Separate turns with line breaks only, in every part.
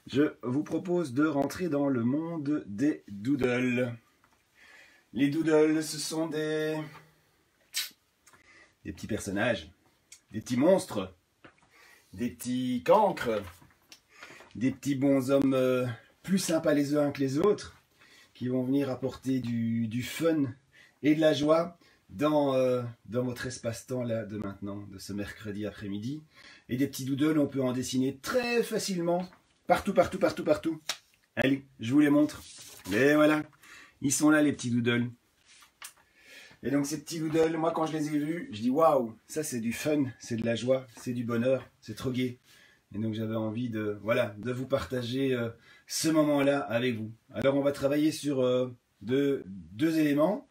je vous propose de rentrer dans le monde des doodles. Les doodles, ce sont des petits personnages, des petits monstres, des petits cancres, des petits bonshommes plus sympas les uns que les autres, qui vont venir apporter du fun et de la joie dans votre espace-temps là de maintenant, de ce mercredi après-midi. Et des petits doodles, on peut en dessiner très facilement, partout. Allez, je vous les montre. Et voilà, ils sont là les petits doodles. Et donc ces petits doodles, moi quand je les ai vus, je dis waouh, ça c'est du fun, c'est de la joie, c'est du bonheur, c'est trop gai. Et donc j'avais envie de vous partager ce moment-là avec vous. Alors on va travailler sur deux éléments,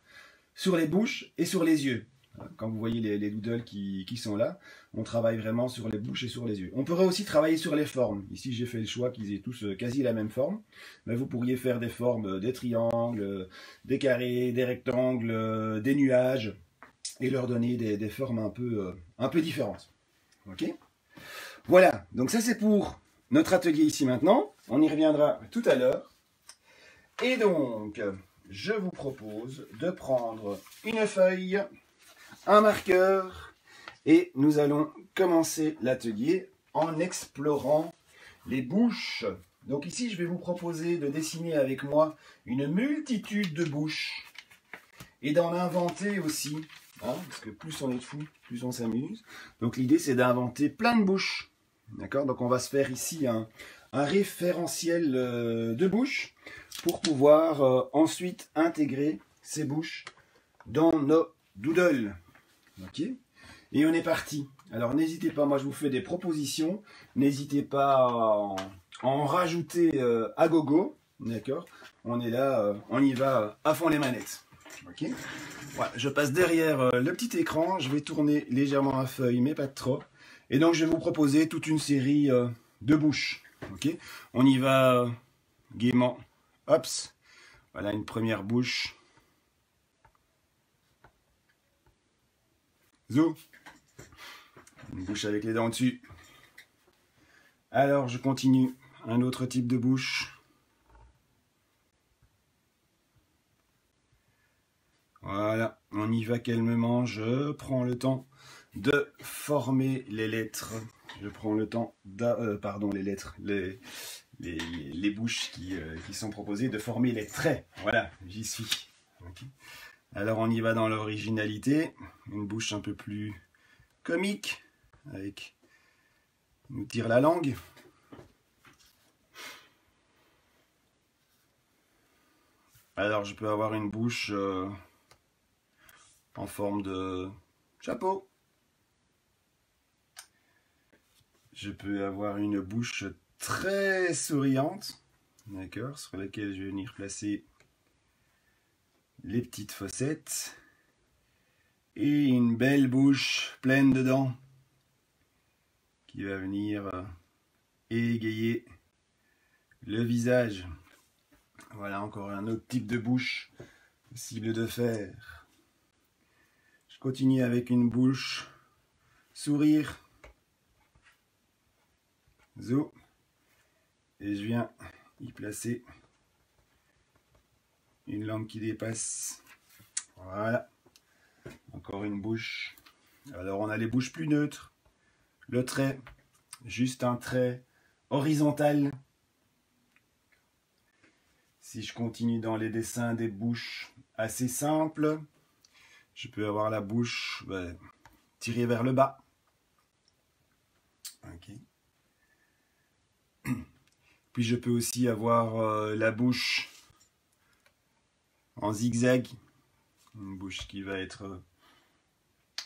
sur les bouches et sur les yeux. Quand vous voyez les doodles qui sont là, on travaille vraiment sur les bouches et sur les yeux. On pourrait aussi travailler sur les formes. Ici j'ai fait le choix qu'ils aient tous quasi la même forme. Mais vous pourriez faire des formes, des triangles, des carrés, des rectangles, des nuages, et leur donner des formes un peu différentes. Ok ? Voilà, donc ça c'est pour notre atelier ici maintenant. On y reviendra tout à l'heure. Et donc, je vous propose de prendre une feuille, un marqueur, et nous allons commencer l'atelier en explorant les bouches. Donc ici, je vais vous proposer de dessiner avec moi une multitude de bouches et d'en inventer aussi, hein, parce que plus on est fou, plus on s'amuse. Donc l'idée, c'est d'inventer plein de bouches. D'accord? Donc on va se faire ici un référentiel de bouches pour pouvoir ensuite intégrer ces bouches dans nos doodles. Ok? Et on est parti. Alors n'hésitez pas, moi je vous fais des propositions. N'hésitez pas à en rajouter à gogo. D'accord? On est là, on y va à fond les manettes. Ok? Voilà, je passe derrière le petit écran. Je vais tourner légèrement la feuille, mais pas trop. Et donc je vais vous proposer toute une série de bouches. Ok? On y va gaiement. Hops. Voilà une première bouche. Zou. Une bouche avec les dents dessus. Alors je continue. Un autre type de bouche. Voilà, on y va calmement. Je prends le temps de former les lettres. Je prends le temps les lettres, les bouches qui sont proposées, de former les traits. Voilà, j'y suis. Okay. Alors on y va dans l'originalité. Une bouche un peu plus comique, avec nous tire la langue. Alors je peux avoir une bouche en forme de chapeau. Je peux avoir une bouche très souriante, d'accord, sur laquelle je vais venir placer les petites fossettes. Et une belle bouche pleine de dents qui va venir égayer le visage. Voilà encore un autre type de bouche possible de faire. Je continue avec une bouche sourire. Zo. Et je viens y placer une langue qui dépasse. Voilà. Encore une bouche. Alors on a les bouches plus neutres. Le trait, juste un trait horizontal. Si je continue dans les dessins des bouches assez simples, je peux avoir la bouche tirée vers le bas. Ok. Puis je peux aussi avoir la bouche en zigzag. Une bouche qui va être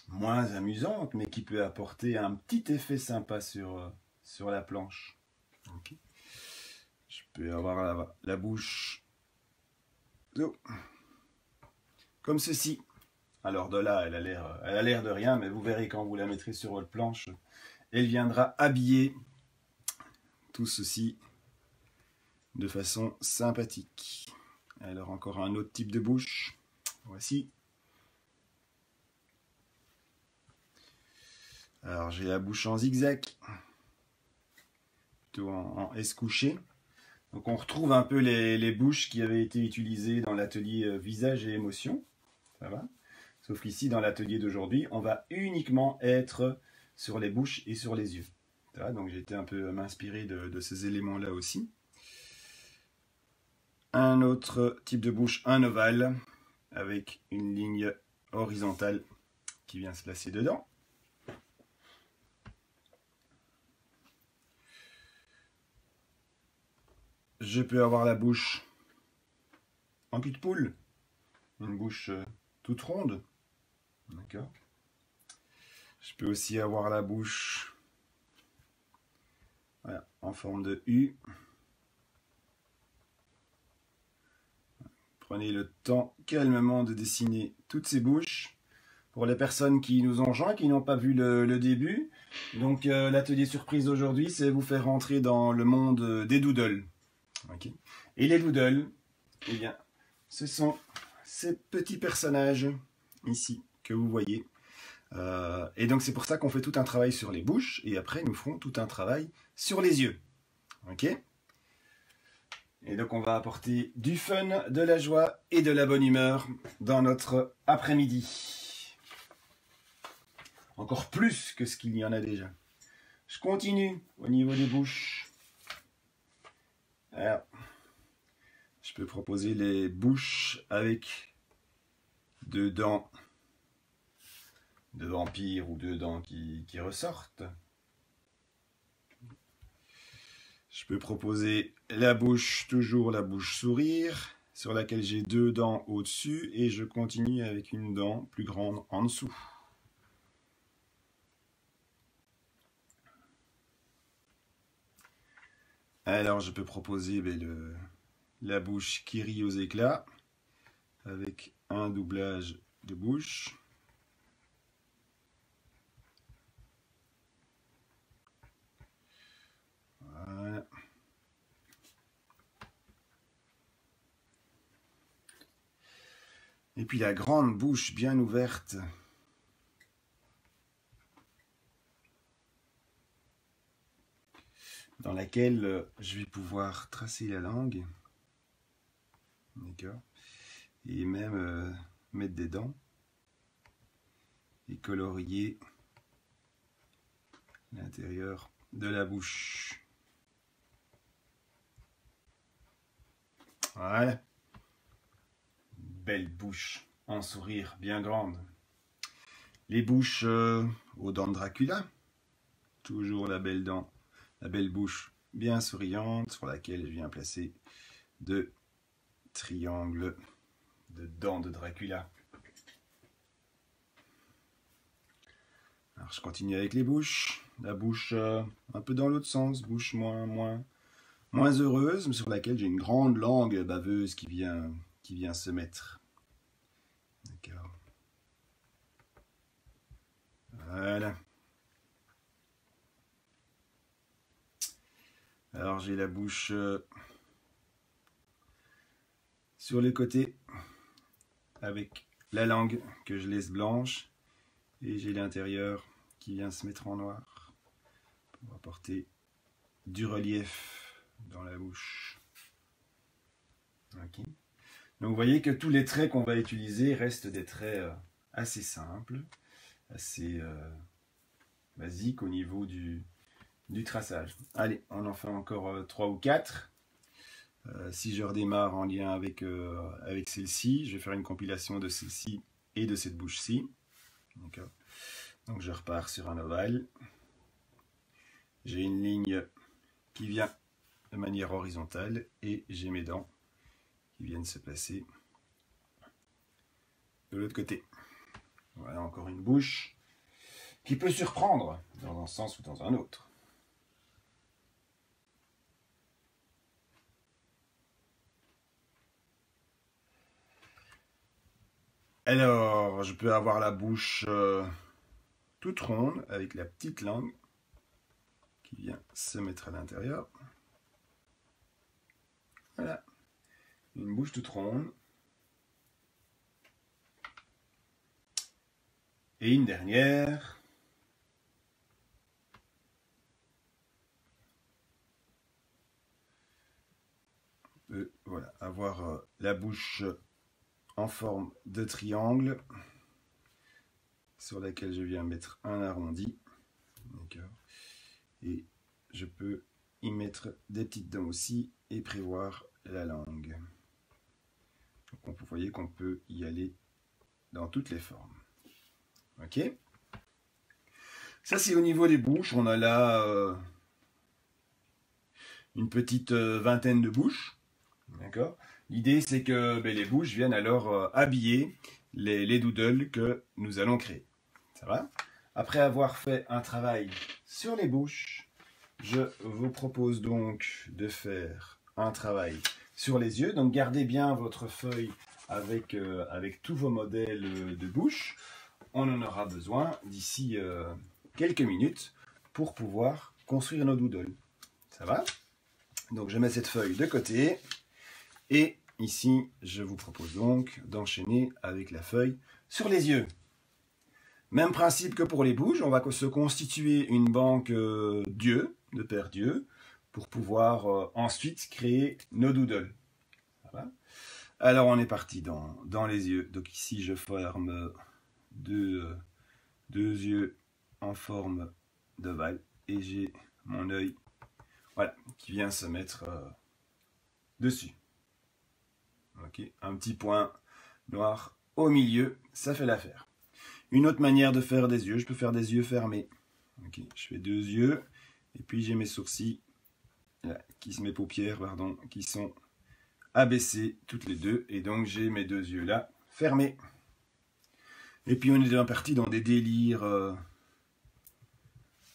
moins amusante, mais qui peut apporter un petit effet sympa sur la planche. Okay. Je peux avoir la bouche comme ceci. Alors de là, elle a l'air de rien, mais vous verrez quand vous la mettrez sur votre planche, elle viendra habiller tout ceci de façon sympathique. Alors encore un autre type de bouche. Voici. Alors j'ai la bouche en zigzag, plutôt en S couché. Donc on retrouve un peu les bouches qui avaient été utilisées dans l'atelier visage et émotion. Ça va? Sauf qu'ici, dans l'atelier d'aujourd'hui, on va uniquement être sur les bouches et sur les yeux. Ça va? Donc j'ai été un peu m'inspirer de ces éléments-là aussi. Un autre type de bouche, un ovale, avec une ligne horizontale qui vient se placer dedans. Je peux avoir la bouche en cul de poule, une bouche toute ronde. D'accord. Je peux aussi avoir la bouche voilà, en forme de U. Prenez le temps calmement de dessiner toutes ces bouches. Pour les personnes qui nous ont rejoints, qui n'ont pas vu le début, donc l'atelier surprise d'aujourd'hui, c'est vous faire rentrer dans le monde des doodles. Okay. Et les doodles, eh bien, ce sont ces petits personnages ici que vous voyez. Et donc c'est pour ça qu'on fait tout un travail sur les bouches et après nous ferons tout un travail sur les yeux. Ok? Et donc on va apporter du fun, de la joie et de la bonne humeur dans notre après-midi. Encore plus que ce qu'il y en a déjà. Je continue au niveau des bouches. Alors, je peux proposer les bouches avec deux dents de vampire ou deux dents qui ressortent. Je peux proposer la bouche, toujours la bouche sourire, sur laquelle j'ai deux dents au-dessus et je continue avec une dent plus grande en dessous. Alors je peux proposer la bouche qui rit aux éclats avec un doublage de bouche. Voilà. Et puis la grande bouche bien ouverte. Dans laquelle je vais pouvoir tracer la langue. D'accord. Et même mettre des dents. Et colorier l'intérieur de la bouche. Voilà. Belle bouche, un sourire bien grande. Les bouches aux dents de Dracula. Toujours la belle dent, la belle bouche bien souriante sur laquelle je viens placer deux triangles de dents de Dracula. Alors je continue avec les bouches. La bouche un peu dans l'autre sens, bouche moins heureuse, mais sur laquelle j'ai une grande langue baveuse qui vient se mettre. D'accord. Voilà. Alors j'ai la bouche sur les côtés avec la langue que je laisse blanche et j'ai l'intérieur qui vient se mettre en noir pour apporter du relief dans la bouche. Okay. Donc vous voyez que tous les traits qu'on va utiliser restent des traits assez simples, assez basiques au niveau du traçage. Allez, on en fait encore 3 ou 4. Si je redémarre en lien avec celle-ci, je vais faire une compilation de celle-ci et de cette bouche-ci. Donc je repars sur un ovale. J'ai une ligne qui vient de manière horizontale et j'ai mes dents qui viennent se placer de l'autre côté. Voilà encore une bouche qui peut surprendre dans un sens ou dans un autre. Alors, je peux avoir la bouche toute ronde avec la petite langue qui vient se mettre à l'intérieur. Voilà, une bouche toute ronde. Et une dernière. voilà, avoir la bouche en forme de triangle sur laquelle je viens mettre un arrondi. D'accord. Et je peux y mettre des petites dents aussi et prévoir la langue. Donc, vous voyez qu'on peut y aller dans toutes les formes. Ok. Ça, c'est au niveau des bouches. On a là une petite vingtaine de bouches. D'accord. L'idée, c'est que les bouches viennent alors habiller les doodles que nous allons créer. Ça va? Après avoir fait un travail sur les bouches, je vous propose donc de faire un travail sur les yeux. Donc, gardez bien votre feuille avec tous vos modèles de bouche. On en aura besoin d'ici quelques minutes pour pouvoir construire nos doodles. Ça va? Donc, je mets cette feuille de côté. Et ici, je vous propose donc d'enchaîner avec la feuille sur les yeux. Même principe que pour les bouches, on va se constituer une banque d'yeux, de paires d'yeux, pour pouvoir ensuite créer nos doodles. Voilà. Alors on est parti dans les yeux. Donc ici, je forme deux yeux en forme d'ovale et j'ai mon œil, voilà, qui vient se mettre dessus. Okay. Un petit point noir au milieu, ça fait l'affaire. Une autre manière de faire des yeux, je peux faire des yeux fermés. Okay. Je fais deux yeux, et puis j'ai mes sourcils, là, mes paupières, pardon, qui sont abaissées toutes les deux, et donc j'ai mes deux yeux là, fermés. Et puis on est déjà parti dans des délires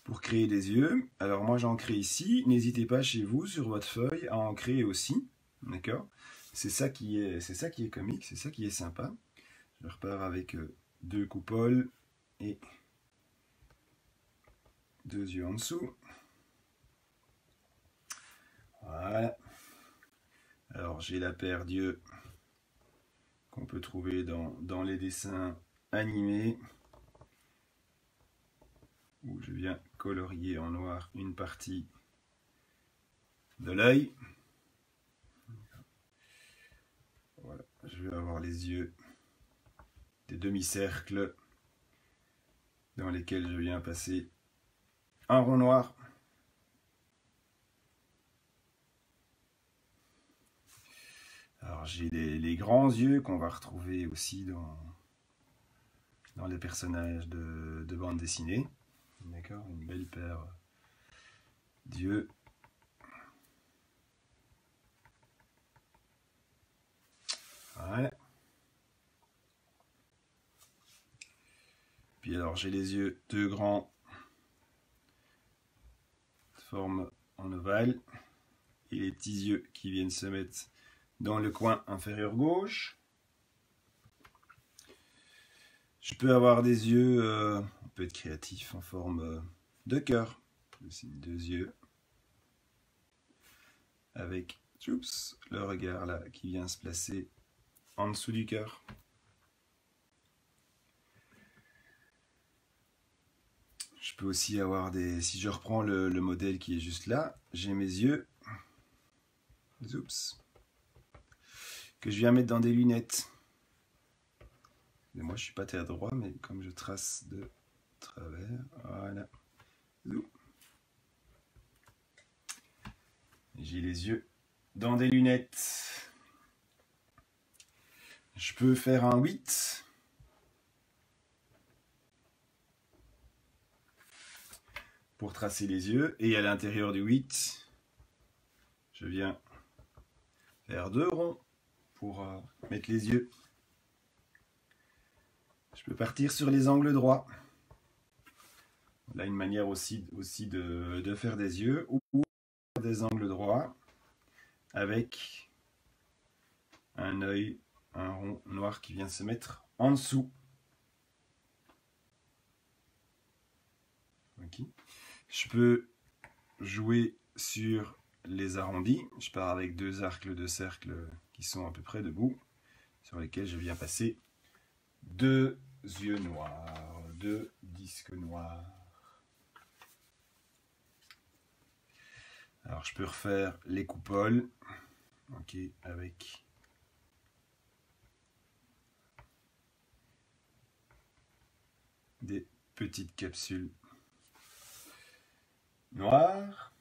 pour créer des yeux. Alors moi j'en crée ici, n'hésitez pas chez vous, sur votre feuille, à en créer aussi, d'accord ? C'est ça qui est comique, c'est ça qui est sympa. Je repars avec deux coupoles et deux yeux en dessous. Voilà. Alors j'ai la paire d'yeux qu'on peut trouver dans les dessins animés, où je viens colorier en noir une partie de l'œil. Voilà, je vais avoir les yeux des demi-cercles dans lesquels je viens passer un rond noir. Alors j'ai les grands yeux qu'on va retrouver aussi dans les personnages de bande dessinée. D'accord, une belle paire d'yeux. Voilà. Puis alors j'ai les yeux deux grands, forme en ovale, et les petits yeux qui viennent se mettre dans le coin inférieur gauche. Je peux avoir des yeux, on peut être créatif, en forme de cœur. Deux yeux avec le regard là qui vient se placer en dessous du cœur. Je peux aussi avoir des... Si je reprends le modèle qui est juste là, j'ai mes yeux, que je viens mettre dans des lunettes. Et moi je suis pas terre droit, mais comme je trace de travers, voilà. J'ai les yeux dans des lunettes. Je peux faire un 8. Pour tracer les yeux. Et à l'intérieur du 8, je viens faire deux ronds pour mettre les yeux. Je peux partir sur les angles droits. Là, une manière aussi de faire des yeux ou des angles droits avec un œil, un rond noir qui vient se mettre en dessous. Okay. Je peux jouer sur les arrondis. Je pars avec deux arcs de cercle qui sont à peu près debout, sur lesquels je viens passer deux yeux noirs, deux disques noirs. Alors je peux refaire les coupoles. Ok, avec des petites capsules noires.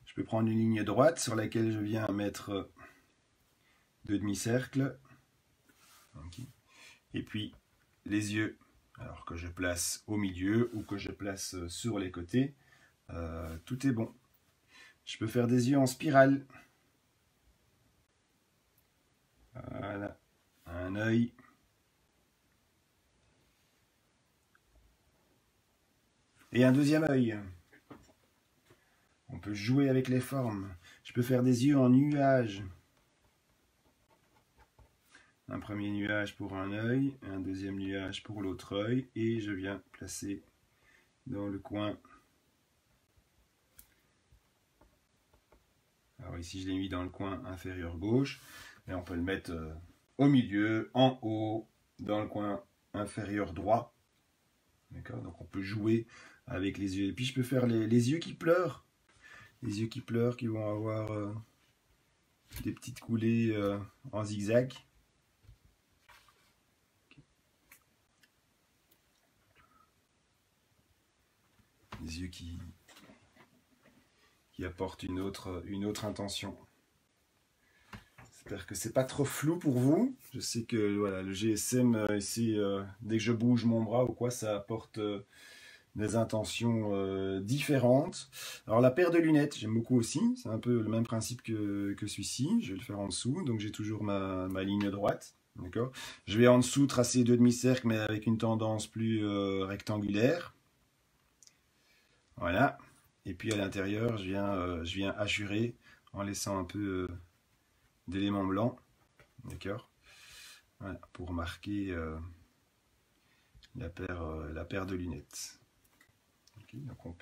Je peux prendre une ligne droite sur laquelle je viens mettre deux demi-cercles. Okay. Et puis les yeux, alors que je place au milieu ou que je place sur les côtés, tout est bon. Je peux faire des yeux en spirale. Voilà, un œil. Et un deuxième œil. On peut jouer avec les formes. Je peux faire des yeux en nuages. Un premier nuage pour un œil, un deuxième nuage pour l'autre œil, et je viens placer dans le coin. Alors ici je l'ai mis dans le coin inférieur gauche, et on peut le mettre au milieu, en haut, dans le coin inférieur droit. D'accord, donc on peut jouer avec les yeux. Et puis je peux faire les yeux qui pleurent. Les yeux qui pleurent, qui vont avoir des petites coulées en zigzag. Des yeux qui apportent une autre intention. J'espère que c'est pas trop flou pour vous. Je sais que voilà, le GSM ici, dès que je bouge mon bras ou quoi, ça apporte des intentions différentes. Alors la paire de lunettes, j'aime beaucoup aussi. C'est un peu le même principe que celui-ci. Je vais le faire en dessous, donc j'ai toujours ma ligne droite. D'accord. Je vais en dessous tracer deux demi-cercles, mais avec une tendance plus rectangulaire. Voilà. Et puis à l'intérieur, je viens hachurer en laissant un peu d'éléments blancs. D'accord. Voilà, pour marquer la paire de lunettes. Okay, donc on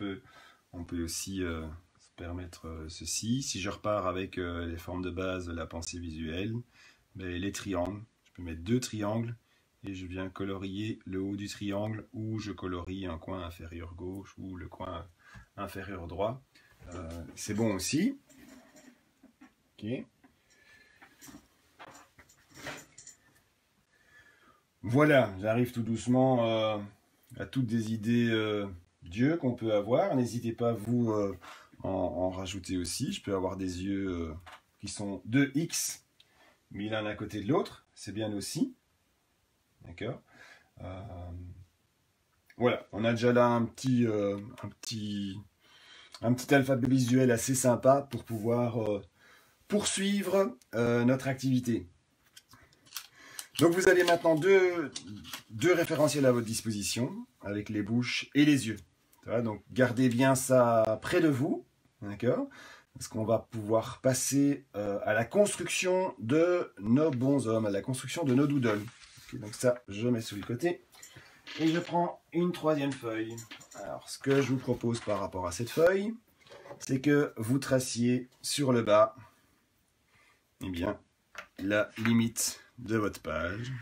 peut aussi se permettre ceci. Si je repars avec les formes de base de la pensée visuelle, ben, les triangles. Je peux mettre deux triangles et je viens colorier le haut du triangle, ou je colorie un coin inférieur gauche ou le coin inférieur droit. C'est bon aussi. Okay. Voilà, j'arrive tout doucement à toutes des idées d'yeux qu'on peut avoir. N'hésitez pas, vous, en rajouter aussi. Je peux avoir des yeux qui sont 2X, mis l'un à côté de l'autre. C'est bien aussi. D'accord. Voilà, on a déjà là un petit alphabet visuel assez sympa pour pouvoir poursuivre notre activité. Donc vous avez maintenant deux référentiels à votre disposition, avec les bouches et les yeux. Donc gardez bien ça près de vous, d'accord? Parce qu'on va pouvoir passer à la construction de nos bonshommes, à la construction de nos doodles. Okay, donc ça, je mets sur le côté. Et je prends une troisième feuille. Alors, ce que je vous propose par rapport à cette feuille, c'est que vous traciez sur le bas, eh bien, la limite de votre page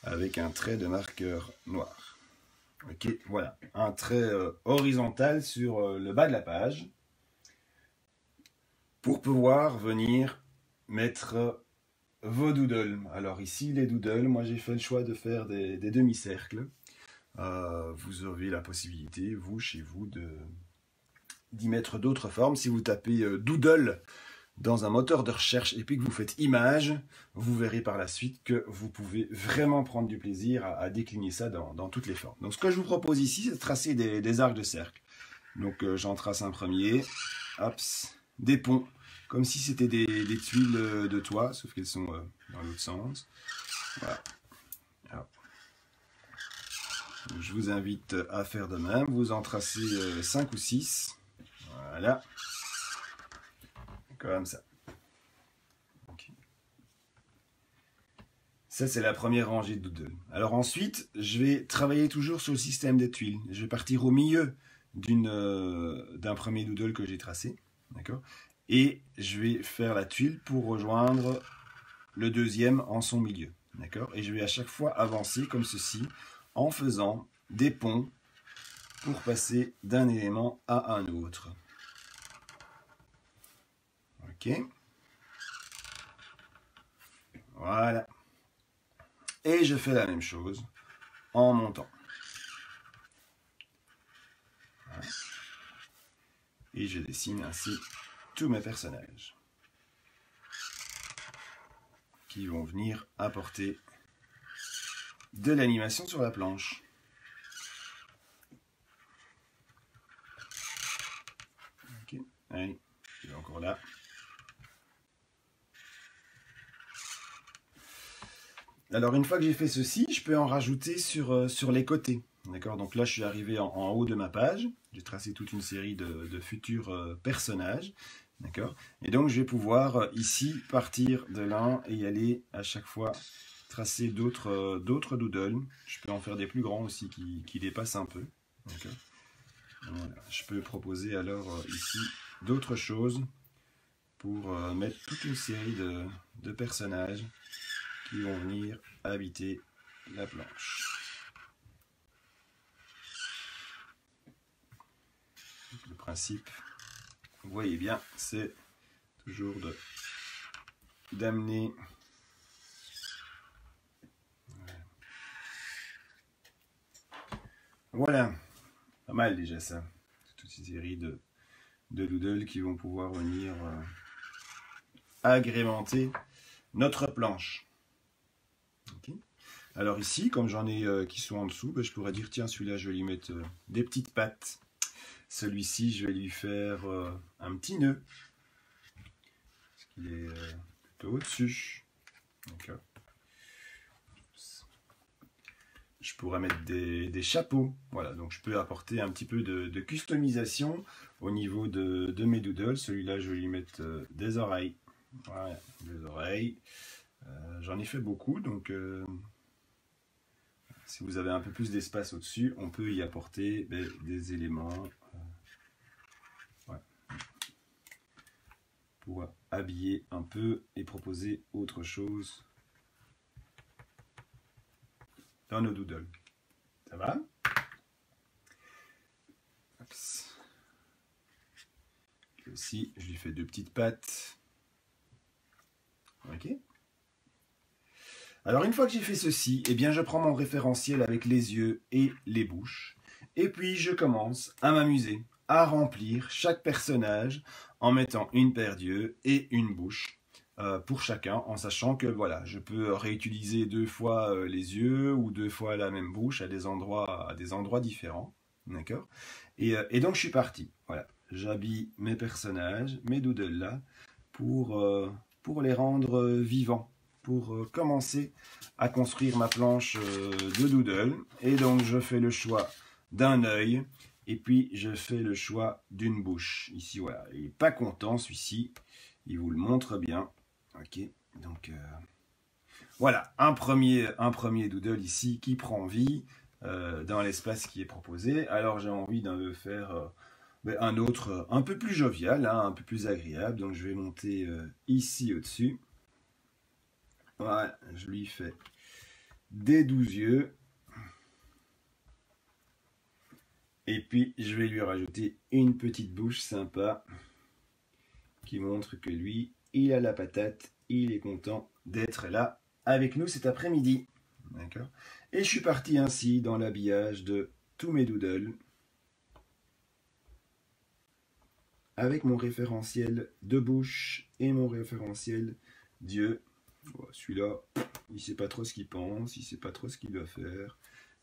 avec un trait de marqueur noir. Ok, voilà, un trait horizontal sur le bas de la page pour pouvoir venir mettre vos doodles. Alors ici, les doodles, moi j'ai fait le choix de faire des demi-cercles. Vous avez la possibilité, vous, chez vous, d'y mettre d'autres formes. Si vous tapez doodle dans un moteur de recherche et puis que vous faites image, vous verrez par la suite que vous pouvez vraiment prendre du plaisir à décliner ça dans toutes les formes. Donc ce que je vous propose ici, c'est de tracer des arcs de cercle. Donc j'en trace un premier, hop, des ponts, comme si c'était des tuiles de toit, sauf qu'elles sont dans l'autre sens. Voilà. Alors, je vous invite à faire de même. Vous en tracez 5 ou 6. Voilà. Comme ça. Okay. Ça, c'est la première rangée de doodles. Alors ensuite, je vais travailler toujours sur le système des tuiles. Je vais partir au milieu d'un premier doodle que j'ai tracé. D'accord ? Et je vais faire la tuile pour rejoindre le deuxième en son milieu. D'accord ? Et je vais à chaque fois avancer comme ceci, en faisant des ponts pour passer d'un élément à un autre. Ok. Voilà. Et je fais la même chose en montant. Voilà. Et je dessine ainsi tous mes personnages qui vont venir apporter de l'animation sur la planche. Ok, allez, il est encore là. Alors une fois que j'ai fait ceci, je peux en rajouter sur les côtés. D'accord, donc là je suis arrivé en haut de ma page, j'ai tracé toute une série de futurs personnages. D'accord, et donc je vais pouvoir ici partir de l'un et y aller à chaque fois tracer d'autres doodles. Je peux en faire des plus grands aussi qui dépassent un peu. Voilà. Je peux proposer alors ici d'autres choses pour mettre toute une série de personnages qui vont venir habiter la planche. Le principe, vous voyez bien, c'est toujours d'amener voilà, pas mal déjà ça, toute une série de doodles qui vont pouvoir venir agrémenter notre planche. Okay. Alors ici, comme j'en ai qui sont en dessous, ben, je pourrais dire tiens, celui-là je vais lui mettre des petites pattes. Celui-ci je vais lui faire un petit nœud. Parce qu'il est plutôt au-dessus. Je pourrais mettre des chapeaux. Voilà, donc je peux apporter un petit peu de customisation au niveau de mes doodles. Celui-là je vais lui mettre des oreilles. Voilà, des oreilles. J'en ai fait beaucoup, donc si vous avez un peu plus d'espace au-dessus, on peut y apporter des éléments pour habiller un peu et proposer autre chose dans nos doodles. Ça va? Ici, je lui fais deux petites pattes. Ok. Alors une fois que j'ai fait ceci, eh bien je prends mon référentiel avec les yeux et les bouches. Et puis je commence à m'amuser, à remplir chaque personnage en mettant une paire d'yeux et une bouche pour chacun, en sachant que voilà, je peux réutiliser 2 fois les yeux ou 2 fois la même bouche à des endroits différents. D'accord, et donc je suis parti. Voilà, j'habille mes personnages, mes doodles là, pour les rendre vivants, pour commencer à construire ma planche de doodle. Et donc je fais le choix d'un œil et puis je fais le choix d'une bouche. Ici voilà, il n'est pas content celui-ci, il vous le montre bien. Ok, donc voilà, un premier doodle ici qui prend vie dans l'espace qui est proposé. Alors j'ai envie de faire un autre un peu plus jovial, hein, un peu plus agréable. Donc je vais monter ici au-dessus. Voilà, je lui fais des 12 yeux. Et puis je vais lui rajouter une petite bouche sympa qui montre que lui, il a la patate, il est content d'être là avec nous cet après-midi. D'accord. Et je suis parti ainsi dans l'habillage de tous mes doodles avec mon référentiel de bouche et mon référentiel d'yeux. Bon, celui-là, il ne sait pas trop ce qu'il pense, il ne sait pas trop ce qu'il doit faire.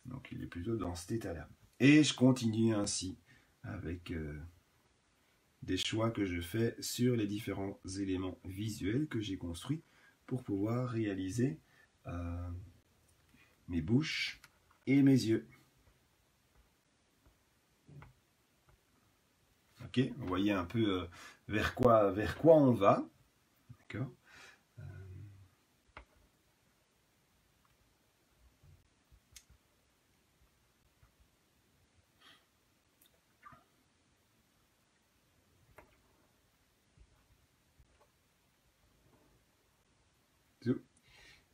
Donc il est plutôt dans cet état-là. Et je continue ainsi avec des choix que je fais sur les différents éléments visuels que j'ai construits pour pouvoir réaliser mes bouches et mes yeux. Ok, vous voyez un peu vers quoi on va. D'accord.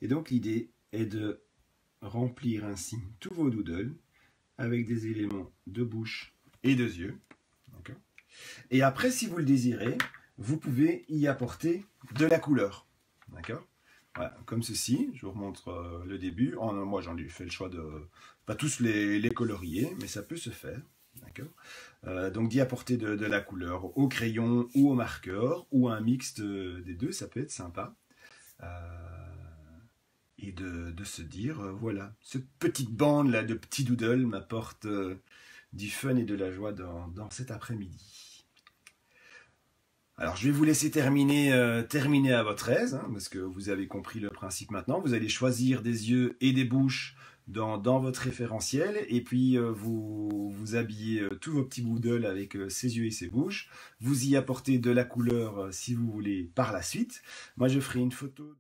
Et donc l'idée est de remplir ainsi tous vos doodles avec des éléments de bouche et de yeux. Et après, si vous le désirez, vous pouvez y apporter de la couleur. D'accord? Voilà, comme ceci, je vous remontre le début. Moi, j'en ai fait le choix de pas tous les colorier, mais ça peut se faire. D'accord? Donc d'y apporter de la couleur au crayon ou au marqueur, ou un mixte des deux, ça peut être sympa. Et de se dire, voilà, cette petite bande là de petits doodles m'apporte du fun et de la joie dans cet après-midi. Alors je vais vous laisser terminer à votre aise, hein, parce que vous avez compris le principe maintenant. Vous allez choisir des yeux et des bouches dans votre référentiel, et puis vous habillez tous vos petits doodles avec ses yeux et ses bouches. Vous y apportez de la couleur si vous voulez par la suite. Moi je ferai une photo.